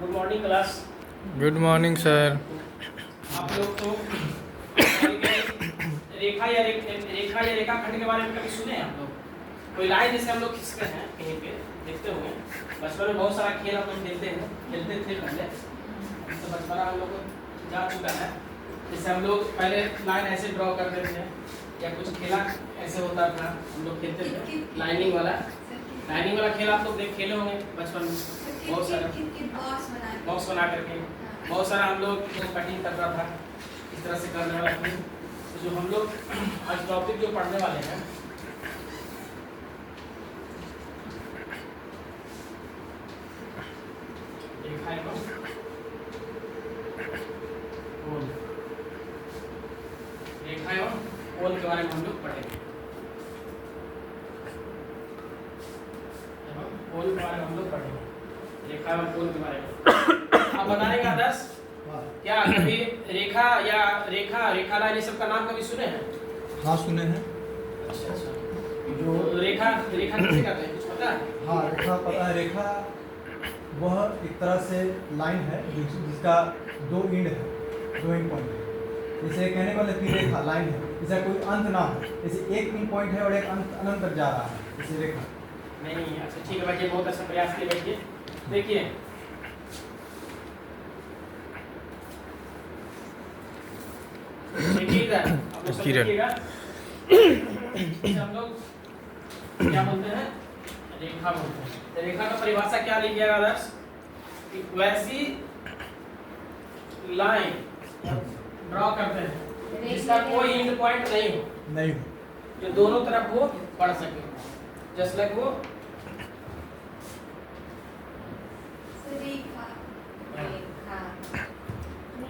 Good morning class. Good morning sir. आप लोग तो रेखाखंड के बारे में कभी सुने हैं आप लोग? कोई लाइन जैसे हम लोग खींचते हैं कहीं पे, देखते होंगे बचपन में बहुत सारा खेल हम लोग खेलते थे पहले। तो बचपना हम लोग को जा चुका है। जैसे हम लोग पहले लाइन ऐसे ड्रॉ करते थे या कुछ खेला ऐसे होता था, हम लोग खेलते थे लाइनिंग वाला खेल आप लोग खेले होंगे बचपन में। बहुत सारा बॉक्स बना करके बहुत सारा हम लोग कटिंग कर रहा था, इस तरह से करने वाला खेल। तो जो हम लोग आज टॉपिक जो पढ़ने वाले हैं, रेखा एवं कोण के बारे में हम लोग पढ़ेंगे। कोण के बारे में हम लोग पढ़ेंगे, रेखा एवं कोण के बारे में। अब बताएंगे आदर्श, क्या कभी रेखा लाइन ये सब का नाम कभी सुने हैं? हाँ सुने हैं। अच्छा। जो रेखा किसे कहते हैं, कुछ पता है? हाँ रेखा पता है। रेखा वह एक तरह से लाइन है जिसका दो एंड पॉइंट है। जैसे कहने वाले कि रेखा लाइन है, इसका कोई अंत ना हो। जैसे एक एंड पॉइंट है और एक अनंत तक जा रहा है, जैसे रेखा नहीं। अच्छा ठीक है बैठिए, बहुत अच्छा प्रयास किए। बैठिए देखिए, किरण हम लोग क्या बोलते हैं, रेखा बोलते हैं। रेखा का परिभाषा क्या लीजिएगा आदर्श? वैसी लाइन ड्रॉ करते हैं जिसका कोई एंड पॉइंट नहीं हो, जो दोनों तरफ वो बढ़ सके। जस्ट लाइक वो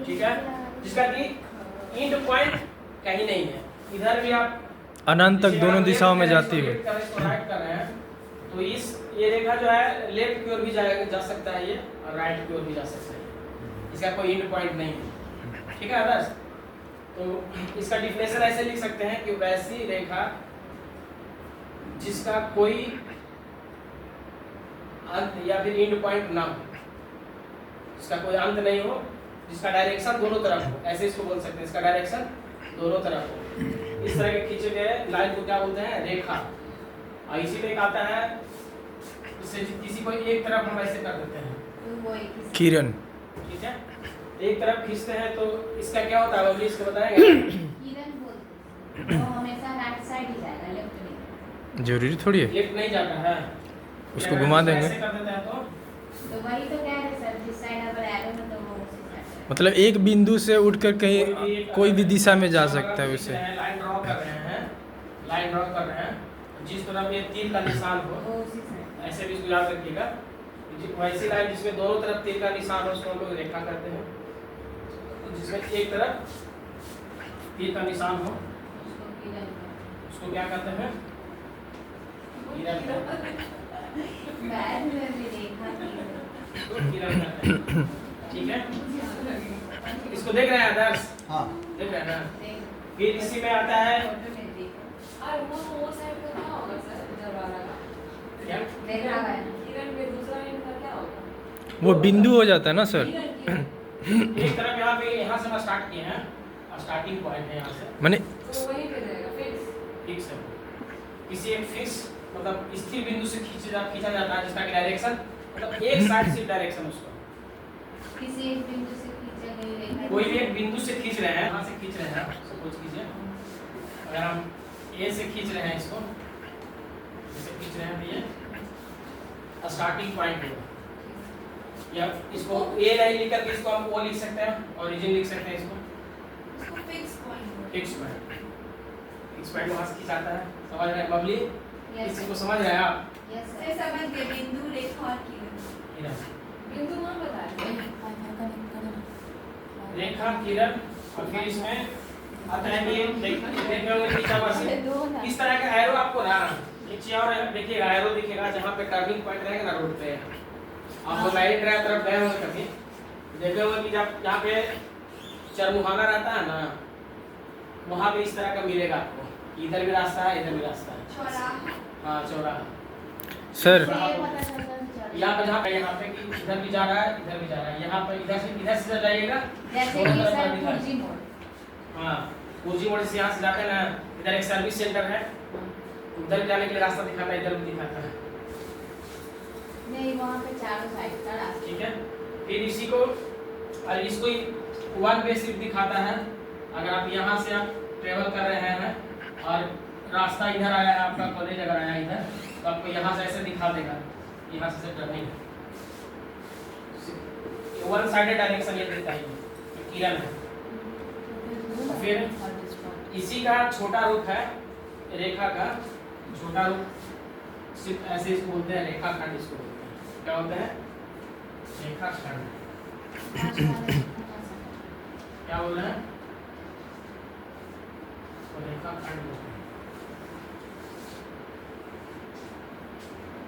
ठीक है, जिसका कि एंड पॉइंट कहीं नहीं है। इधर भी आप अनंत तक दोनों दिशाओं में जाती है। राइट कर रहे हैं तो ये रेखा जो है लेफ्ट की ओर भी जा सकता है ये, और राइट की ओर भी जा सकता है। इसका कोई एंड पॉइंट नहीं है। ठीक है आदर्श, तो इसका डिफिनेशन ऐसे लिख सकते हैं कि वैसी रेखा जिसका कोई अंत या फिर एंड पॉइंट ना हो, जिसका कोई अंत नहीं हो, जिसका डायरेक्शन दोनों तरफ हो, ऐसे इसको बोल सकते हैं। इसका डायरेक्शन दोनों तरफ हो, इस तरह के खींचे गए लाइन को क्या बोलते हैं, रेखा। और इसी में आता है, इससे किसी को एक तरफ हम ऐसे कर देते हैं किरण। ठीक है, एक तरफ खींचते हैं तो इसका क्या होता है, अभी इसको बताएंगे। किरण बोलते हैं, वो हमेशा राइट साइड ही जाएगा, लेफ्ट नहीं। जरूरी थोड़ी है, लेफ्ट नहीं जाता है, उसको घुमा देंगे। ऐसे कर देते हैं तो वही तो कह रहे सर, जिस साइड अगर एरो में तो वो उसी साइड। मतलब एक बिंदु से उठकर कहीं कोई भी दिशा में जा सकता है उससे। लाइन ड्रॉ कर रहे हैं, जिस तरफ ये तीर का निशान हो, वो उसी साइड। ऐसे भी इसको याद रखिएगा। वैसी लाइन जिसमें दोनों तरफ तीर का निशान हो, उसको हम लोग रेखा करते हैं। जिसमें एक तरफ तीर का निशान हो, उसको किरण उसको क्या कहते हैं, किरण बैग में भी देखा किरण कहते हैं। ठीक है, इसको देख रहे हैं आदर्श? हाँ देख रहे हैं ना? देख फिर इसी में आता है फोटो में देखा। और वो साइड का क्या होगा सर, इधर वाला का? क्या, देखा है किरण में दूसरा एंड का क्या होगा? वो बिंदु हो जाता है ना सर। एक तरफ यहाँ से हम स्टार्ट किए हैं, स्टार्टिंग पॉइंट है यहाँ से, मैंने तो वहीं पे रहेगा फिक्स। ठीक है। किसी एक फिक्स मतलब स्थिर बिंदु से खींचा जाता है, जिसका डायरेक्शन मतलब एक साइड से डायरेक्शन उसका। किसी एक बिंदु से खींचा गई रेखा। कोई भी एक बिंदु से खींच रहे हैं, यहाँ से खींच रहे हैं, सपोज कीजिए अगर हम ए से खींच रहे हैं, इसको जैसे खींच रहे हैं तो ये स्टार्टिंग पॉइंट होगा। या इसको ए नहीं लिख करके इसको हम ओ लिख सकते हैं, ओरिजिन लिख सकते हैं इसको फिक्स पॉइंट वहाँ से खींचाता है। समझ रहे हैं बबली? इसी को समझ रहे हैं आप? यस सर, समझ गए। बिंदु, रेखा और किरण। बिंदु नाम बताएं। रेखा, किरण, और फिर इसमें आता है कि इस तरह का एरो आपको ना नीचे और देखिएगा, एरो दिखेगा जहाँ पे टर्निंग पॉइंट रहेगा ना रोड पे। आपको लाइन ड्राइव तरफ गए होंगे कभी, देखे होंगे कि जब जहाँ पे चरमुहाना रहता है ना, वहाँ पे इस तरह का मिलेगा आपको। इधर भी रास्ता है, इधर भी रास्ता है। चौराहा। हाँ चौराहा। सर ये पता चलता है यहाँ पे जहाँ पे कि इधर भी जा रहा है, इधर भी जा रहा है, यहाँ पे इधर से जाइएगा। जैसे दोनों कि तरफ सर पर दिखा है। कुर्जी मोड़। हाँ, कुर्जी मोड़ से यहाँ से जाते हैं ना, इधर एक सर्विस सेंटर है, उधर जाने के लिए रास्ता दिखाता है, इधर भी दिखाता है। नहीं, वहाँ पे चारों साइड का रास्ता। ठीक है, फिर इसी को और इसको वन वे सिर्फ दिखाता है। अगर आप यहाँ से आप ट्रेवल कर रहे हैं और रास्ता इधर आया है, आपका कॉलेज अगर आया है इधर, तो आपको यहाँ से ऐसे दिखा देगा, यहाँ से टर्निंग है। वन साइडेड डायरेक्शन ये देता है, ये किरण है। फिर इसी का छोटा रूप है रेखा का, छोटा रूप सिर्फ ऐसे इसको बोलते हैं, रेखा खंड इसको बोलते हैं। क्या बोलते हैं? रेखा खंड। क्या बोल रहे हैं? रेखा खंड बोलते हैं,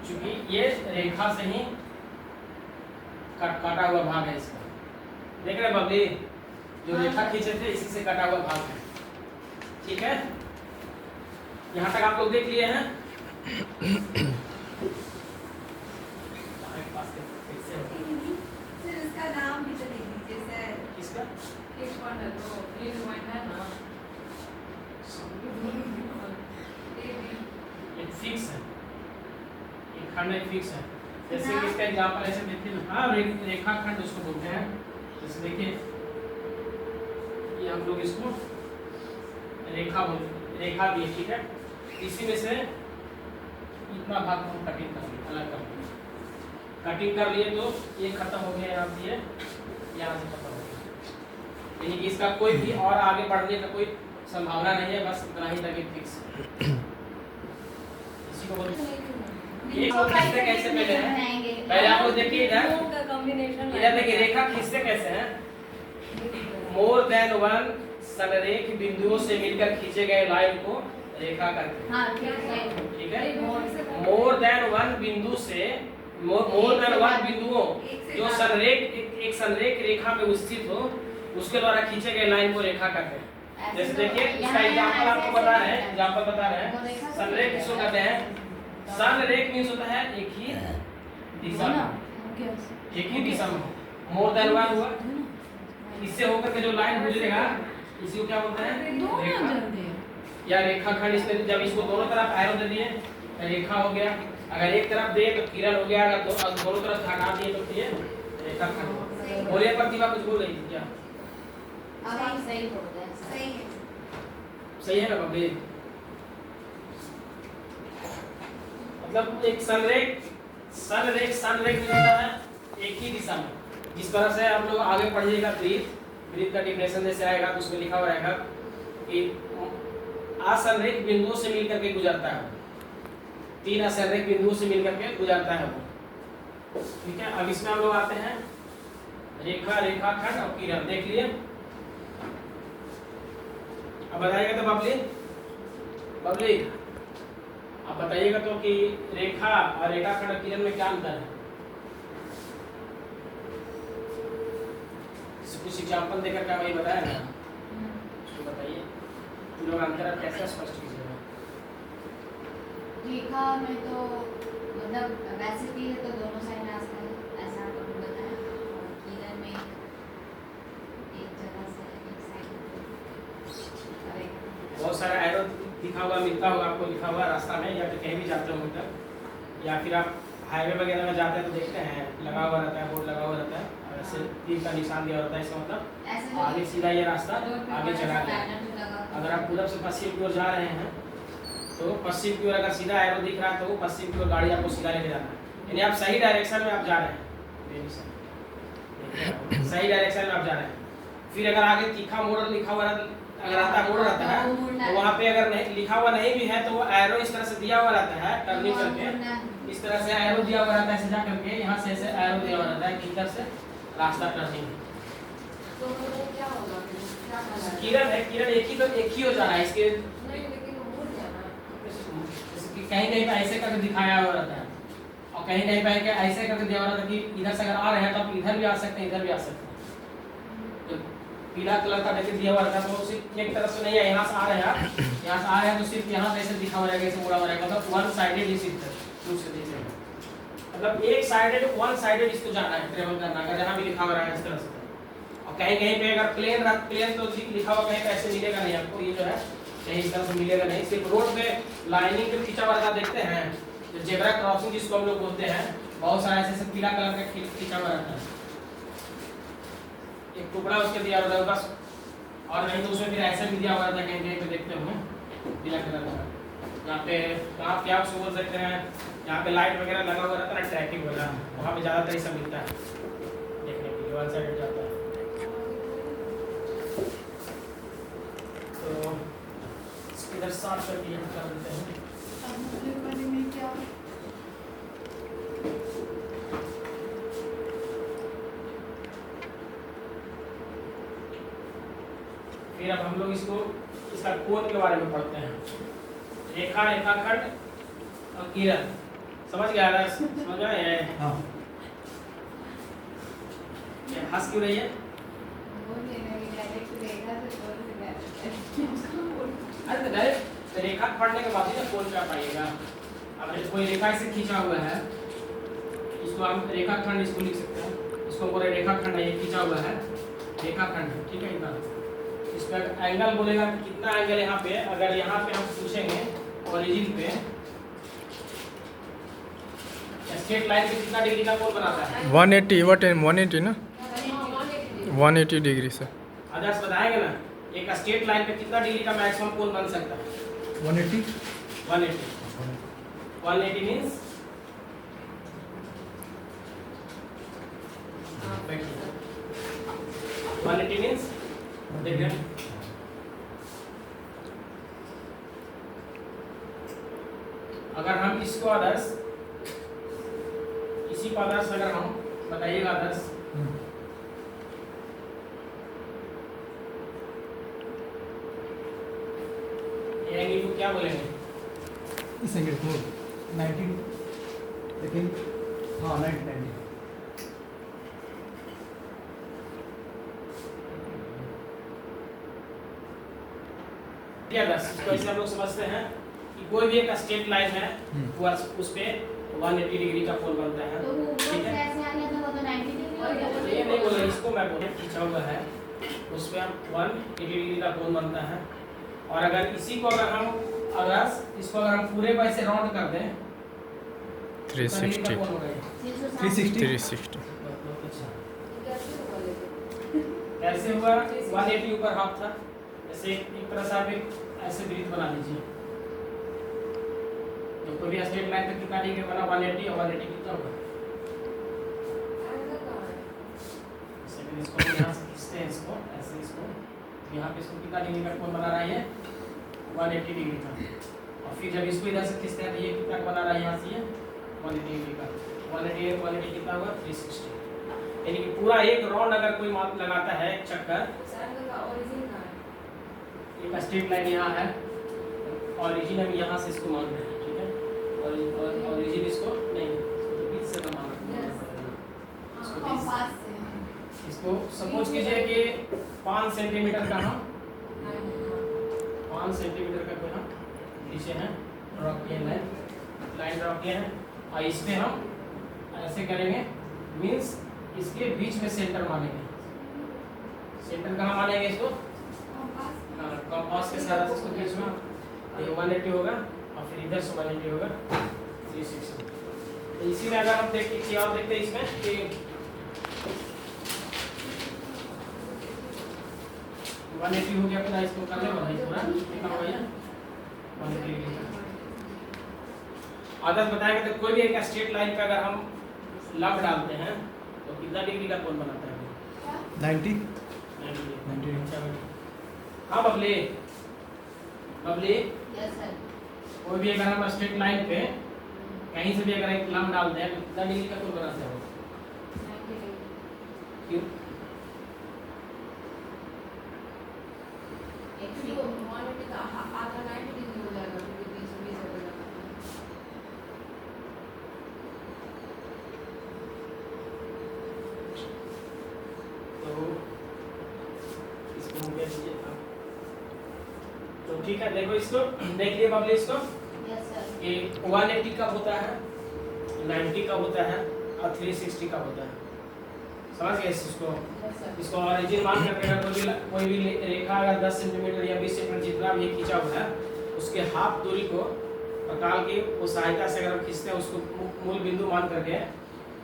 क्योंकि ये रेखा से ही काटा हुआ भाग है इसका। देख रहे हैं बबली, जो रेखा खींचे थे इसी से कटा हुआ भाग है। ठीक है, यहाँ तक आप लोग देख लिए हैं। सर इसका नाम भी तो लिख दीजिए सर। किसका? एक पॉइंट है तो एक पॉइंट है ना, एक फिक्स है, एक खंड एक फिक्स है। जैसे कि इसका एग्जांपल ऐसे देखिए ना, हाँ रेखा खंड उसको बोलते हैं। जैसे देखिए ये हम लोग इसको रेखा बोलते हैं, रेखा भी है। ठीक है, इसी में से इतना भाग हम कटिंग कर लिए, अलग कर लिए। कटिंग कर लिए तो ये खत्म हो गया, यहाँ से ये यहाँ से खत्म हो गया, यानी कि इसका कोई भी और आगे बढ़ने का कोई संभावना नहीं है, बस इतना ही तक फिक्स। इसी को बोलते हैं। ये खींचते कैसे पहले है, पहले आप लोग देखिए इधर, इधर देखिए रेखा खींचते कैसे हैं। मोर देन वन संरेख बिंदुओं से मिलकर खींचे गए लाइन को रेखा करते हैं। हाँ, ठीक है। मोर देन वन बिंदु से, मोर देन वन बिंदुओं जो एक संरेख रेखा में स्थित हो, उसके द्वारा खींचे गए लाइन को रेखा करते हैं। जैसे देखिए इसका एग्जांपल आपको बता रहे हैं, एग्जांपल बता रहे हैं। संरेख किसको कहते हैं? संरेख मींस होता है एक ही दिशा में, एक ही दिशा में। मोर देन वन हुआ, इससे होकर के जो लाइन गुजरेगा इसी को क्या बोलते हैं? रेखा या रेखा खंड। इसमें जब इसको दोनों तरफ एरो दे दिए रेखा हो गया, अगर एक तरफ दे तो किरण हो गया, अगर दोनों तरफ हटा दिए तो ये रेखा खंड। बोलिए प्रतिभा, कुछ बोल रही थी क्या? अब आप सही बोल रहे हैं। सही है। सही है ना बबली? मतलब एक संरेख में होता है एक ही दिशा में। जिस तरह से आप लोग आगे पढ़िएगा ब्रीथ का डिफिनेशन जैसे आएगा तो उसमें लिखा हुआ रहेगा कि असंरेख बिंदुओं से मिलकर के गुजरता है, 3 असंरेख बिंदुओं से मिलकर के गुजरता है वो। ठीक है, अब इसमें हम लोग आते हैं रेखा, रेखाखंड और किरण। देख लिए, अब बताइएगा तो बबली आप बताइएगा तो कि रेखा और रेखाखंड और किरण में क्या अंतर है? कुछ एग्जांपल देकर क्या वही बताया ना, उसको बताइए। तुम लोग अंतर कैसे स्पष्ट कीजिएगा? रेखा में तो मतलब वैसे भी है तो दोनों साइड रास्ता है, ऐसा आपको बताया। और किरण में एक जगह से एक साइड बहुत सारा एरो दिखा हुआ मिलता होगा आपको, लिखा हुआ रास्ता में, या फिर कहीं भी जाते हो तब, या फिर आप हाईवे वगैरह में जाते हैं तो देखते हैं लगा हुआ रहता है, बोर्ड लगा हुआ रहता है, और ऐसे तीर का निशान दिया होता है। इसका मतलब आगे सीधा ये रास्ता आगे चला गया। अगर आप पूरब से पश्चिम की ओर जा रहे हैं तो पश्चिम की ओर अगर सीधा एरो दिख रहा है तो वो पश्चिम की ओर गाड़ी आपको सीधा लेके जाना है, यानी आप सही डायरेक्शन में आप जा रहे हैं, सही डायरेक्शन में आप जा रहे हैं। फिर अगर आगे तीखा मोड़ लिखा हुआ अगर आता मोड़ रहता है तो वहाँ पे अगर नहीं लिखा हुआ नहीं भी है तो वो एरो इस तरह से दिया हुआ रहता है, टर्निंग करके इस तरह से एरो दिया हुआ रहता है, ऐसे जा करके यहाँ से ऐसे एरो दिया हुआ रहता है कि इधर से रास्ता टर्निंग। तो वो क्या होगा फिर? क्या करना है? किरण है, किरण एक ही हो जा रहा है इसके, नहीं लेकिन वो भूल गया ना। कहीं कहीं पे ऐसे करके दिखाया हुआ रहता है और कहीं कहीं पे ऐसे करके दिया हुआ रहता है कि इधर से अगर आ रहे हैं तो आप इधर भी आ सकते हैं, इधर भी आ सकते हैं। तो पीला कलर का देखिए दिया हुआ रहता है तो सिर्फ एक तरफ से नहीं है, यहाँ से आ रहे हैं आप, यहाँ से आ रहे हैं तो सिर्फ यहाँ से ऐसे दिखा हुआ रहेगा, ऐसे मुड़ा हुआ रहेगा, मतलब वन साइडेड ही सिर्फ दूसरे देश में। मतलब मतलब एक साइडेड वन साइडेड इसको जाना है, ट्रेवल करना है, अगर जहाँ भी लिखा हुआ है इस तरह से। और कहीं कहीं पे अगर प्लेन तो लिखा हुआ कहीं पे ऐसे मिलेगा नहीं आपको, ये जो है कहीं इस तरह से मिलेगा नहीं। सिर्फ रोड पे लाइनिंग पे खींचा हुआ रहता देखते हैं, जो जेब्रा क्रॉसिंग जिसको हम लोग बोलते हैं, बहुत सारा ऐसे पीला कलर का खींचा हुआ रहता है, एक टुकड़ा उसके दिया रहता है बस। और नहीं तो उसमें फिर ऐसा भी दिया हुआ रहता है, कहीं कहीं पे देखते होंगे पीला कलर का। यहाँ पे आप क्या उसको बोल सकते हैं, यहाँ पे लाइट वगैरह लगा हुआ रहता है ना, ट्रैकिंग वगैरह, वहाँ पे ज़्यादातर ये सब मिलता है देखने के लिए, वन साइड जाता है। तो इधर साफ करके हम कर देते हैं। फिर अब हम लोग इसको इसका कोण के बारे में पढ़ते हैं। रेखा, रेखाखंड और किरण, समझ गया ना? समझ गए? हाँ। हंस क्यों रही है? अरे तो डायरेक्ट रेखा पढ़ने के बाद ही ना कोण पे पाइएगा। अब कोई रेखा से खींचा हुआ है, इसको हम रेखाखंड इसको लिख सकते हैं, इसको पूरा रेखाखंड है, ये खींचा हुआ है रेखाखंड, ठीक है। इतना इस पर एंगल बोलेगा कि कितना एंगल यहाँ पे, अगर यहाँ पे हम पूछेंगे ओरिजिन पे स्ट्रेट लाइन पे कितना डिग्री का कोण बनाता है? 180 ना, 180 डिग्री से। आदर्श बताएंगे ना, एक स्ट्रेट लाइन पे कितना डिग्री का मैक्सिमम कोण बन सकता है? 180 180 मींस 180 मींस देखिए, अगर हम इसको आदर्श, इसी को आदर्श अगर हम बताइएगा आदर्श, एंगल को क्या बोलेंगे? इस एंगल को 90, लेकिन हाँ 90 क्या दस, इसको ऐसे हम लोग समझते हैं कि कोई भी एक स्ट्रेट लाइन है वो उस पे 180 डिग्री का कोण बनता है, तो वो ऊपर ठीक से है। ऐसे आ गया था, वो तो 90 डिग्री हो गया। ये नहीं बोला, इसको मैं बोले खींचा हुआ है, उस पे 180 डिग्री का कोण बनता है। और अगर इसी को अगर हम इसको अगर हम पूरे को ऐसे राउंड कर दें 360 360। कैसे हुआ? 180 ऊपर हाफ था, ऐसे एक तरह से आप एक ऐसे वृत्त बना लीजिए, तो कोई भी स्ट्रेट लाइन पे कितना डिग्री बना? 180, और 180 कितना होगा? सेकंड इसको हम यहाँ से खींचते हैं, इसको ऐसे, इसको यहाँ पे इसको कितना डिग्री का कोण बना रहा है? 180 डिग्री का। और फिर जब इसको इधर से खींचते हैं तो ये कितना बना रहा है? यहाँ से ये 180 डिग्री का। 180 कितना होगा? 360। यानी कि पूरा एक राउंड अगर कोई माप लगाता है, एक चक्कर, एक स्ट्रेट लाइन यहाँ है, ओरिजिन हम यहाँ से इसको मान रहे हैं, ठीक है। और ओरिजिन इसको नहीं, इसको बीच से तो माना इसको सपोज कीजिए कि 5 सेंटीमीटर का हम 5 सेंटीमीटर का कोई हम नीचे है ड्रॉ किए, लाइन ड्रॉ किए हैं, और इस पे हम ऐसे करेंगे, मीन्स इसके बीच में सेंटर मानेंगे। सेंटर कहाँ मानेंगे इसको? कंपास के साथ इसको बीच में, ये 180 होगा और फिर इधर से 180 होगा 360। तो इसी में अगर हम देखते हैं और देखते हैं इसमें कि 180 हो गया, अपना इसको कर ले पूरा कितना हो गया 180 का। आदर्श बताएंगे तो कोई भी एक स्ट्रेट लाइन पे अगर हम लंब डालते हैं तो कितना डिग्री का कोण बनाता है? 90। हाँ बबली, यस सर। कोई भी अगर हम स्ट्रेट लाइन पे कहीं से भी अगर एक लंब डालते हैं तो कितना डिग्री का कोण बनाते हैं? 90 डिग्री। क्यों? एक्चुअली वो आधा 90 डिग्री हो जाएगा, क्योंकि बीच में हो जाएगा। तो इसको हम कह दीजिए था। तो ठीक है, देखो इसको देख लिए बबली, इसको यस सर। कि 180 कब होता है? 90 का होता है और 360 का होता है। समझ गए इस चीज़ को? इसको ऑरिजिन मान करके अगर कोई भी रेखा अगर 10 सेंटीमीटर या 20 सेंटीमीटर जितना भी खींचा हुआ है उसके हाफ दूरी को प्रकाल की वो सहायता से अगर खींचते हैं उसको मूल बिंदु मान करके,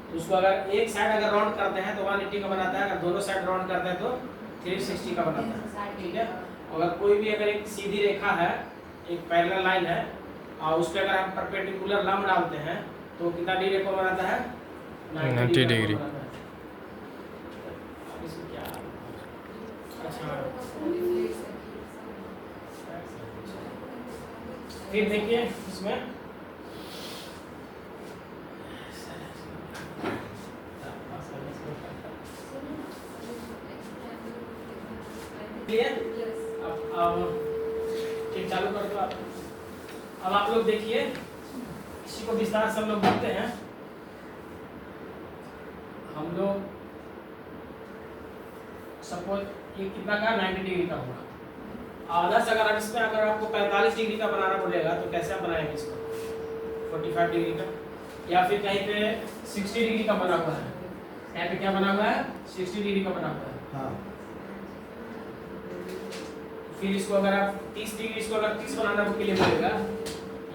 तो उसको अगर एक साइड अगर राउंड करते हैं तो 180 का बनाता है, अगर दोनों साइड राउंड करते हैं तो 360 का बनाता है। ठीक है, अगर कोई भी अगर एक सीधी रेखा है, एक पैरेलल लाइन है और उस पर अगर हम परपेंडिकुलर लंब डालते हैं तो कितना डिग्री को बनाता है? 90 डिग्री। फिर देखिए इसमें अब ठीक चालू कर दो आप। अब आप लोग देखिए, इसी को विस्तार से हम लोग देखते हैं। हम लोग सपोज ये कितना का 90 डिग्री का होगा, आधा से अगर इसमें अगर आपको 45 डिग्री का बनाना पड़ेगा तो कैसे आप बनाएंगे इसको? 45 डिग्री का, या फिर कहीं पे 60 डिग्री का बना हुआ है, यहाँ पे क्या बना हुआ है? 60 डिग्री का बना हुआ है। हाँ। फिर इसको अगर आप 30 डिग्री, इसको अगर 30 बनाना के लिए बोलेगा,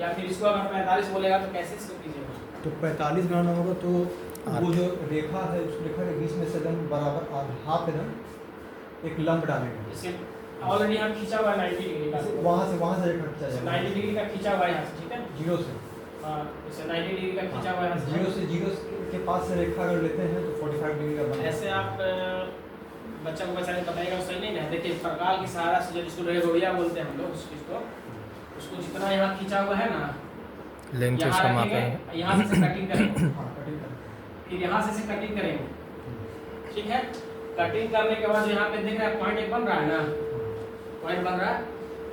या फिर इसको अगर 45 बोलेगा तो कैसे इसको कीजिएगा? तो 45 बनाना होगा तो वो जो रेखा है उस रेखा के बीच में से एकदम बराबर और हाफ एकदम एक लंब डालेंगे। जैसे ऑलरेडी हम खींचा हुआ है 90 डिग्री का, वहाँ से रेखा खींचा जाएगा 90 डिग्री का खींचा हुआ है यहाँ से, ठीक है? जीरो से। हाँ, जैसे 90 डिग्री का खींचा हुआ है यहाँ से। जीरो के पास से रेखा अगर लेते हैं तो 45 डिग्री का बनेगा। ऐसे आप बच्चा को बचाने बताएगा सही नहीं ना। देखिए प्रकाल की सहारा से जो जिसको रेगोड़िया बोलते हैं हम लोग उस चीज़ को, उसको जितना यहाँ खींचा हुआ है ना, लेंथ यहाँ उसका रखेंगे, मापेंगे। यहाँ से कटिंग करेंगे, हाँ, कटिंग करेंगे। फिर यहाँ से कटिंग करेंगे, ठीक है? कटिंग करने के बाद यहाँ पे देख रहे हैं पॉइंट एक बन रहा है ना, पॉइंट बन रहा है,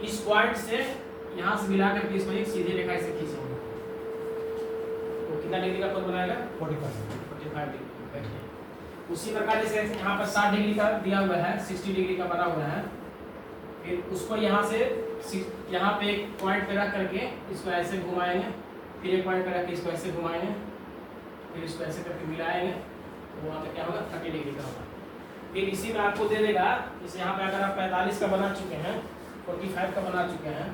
इस पॉइंट से यहाँ से मिला करके इसको एक सीधी रेखा से खींचेंगे, तो कितना डिग्री का कोण बनाएगा? 45 डिग्री। बैठिए। उसी प्रकार जैसे यहाँ पर 60 डिग्री का दिया हुआ है, 60 डिग्री का बना हुआ है, फिर उसको यहाँ से यहाँ पे एक पॉइंट पे रख करके इसको ऐसे घुमाएंगे, फिर एक पॉइंट पे रख के इसको ऐसे घुमाएंगे, फिर इसको ऐसे करके मिलाएंगे, तो वहाँ पे क्या होगा? 30 डिग्री का होगा। फिर इसी में आपको दे देगा, जैसे यहाँ पे अगर आप 45 का बना चुके हैं, 45 का बना चुके हैं,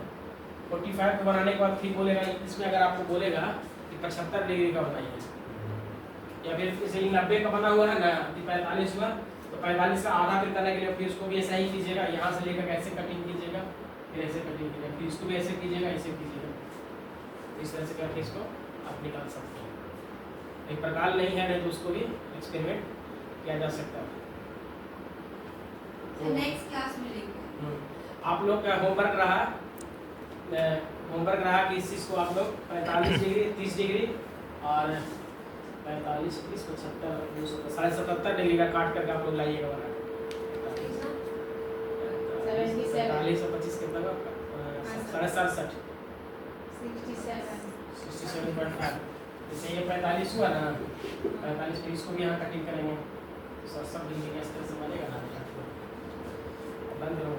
45 का बनाने के बाद फिर बोलेगा, इसमें अगर आपको बोलेगा कि 75 डिग्री का बनाइए, या फिर जैसे 90 का बना हुआ है ना, 45 हुआ तो 45 का आधा फिर करने के लिए फिर उसको भी ऐसा ही कीजिएगा, यहाँ से लेकर ऐसे कटिंग कीजिएगा, फिर ऐसे कटिंग कीजिएगा, फिर इसको भी ऐसे कीजिएगा, ऐसे कीजिएगा, इस तरह से करके इसको आप निकाल सकते हैं। एक प्रकार नहीं है नहीं तो उसको भी एक्सपेरिमेंट किया जा सकता है। नेक्स्ट क्लास में लेंगे। आप लोग का होमवर्क रहा कि इस चीज़ को आप लोग 45 डिग्री, 30 डिग्री और 45, 30, 75, 277 डिग्री का काट करके आप लोग लाइएगा बना। 45 और 25 कितना होगा? 67.5। 67.5। जैसे ये 45 हुआ ना, 45 फिर इसको भी यहाँ कटिंग करेंगे, 67 डिग्री का इस तरह से बनेगा ना। बंद रहो,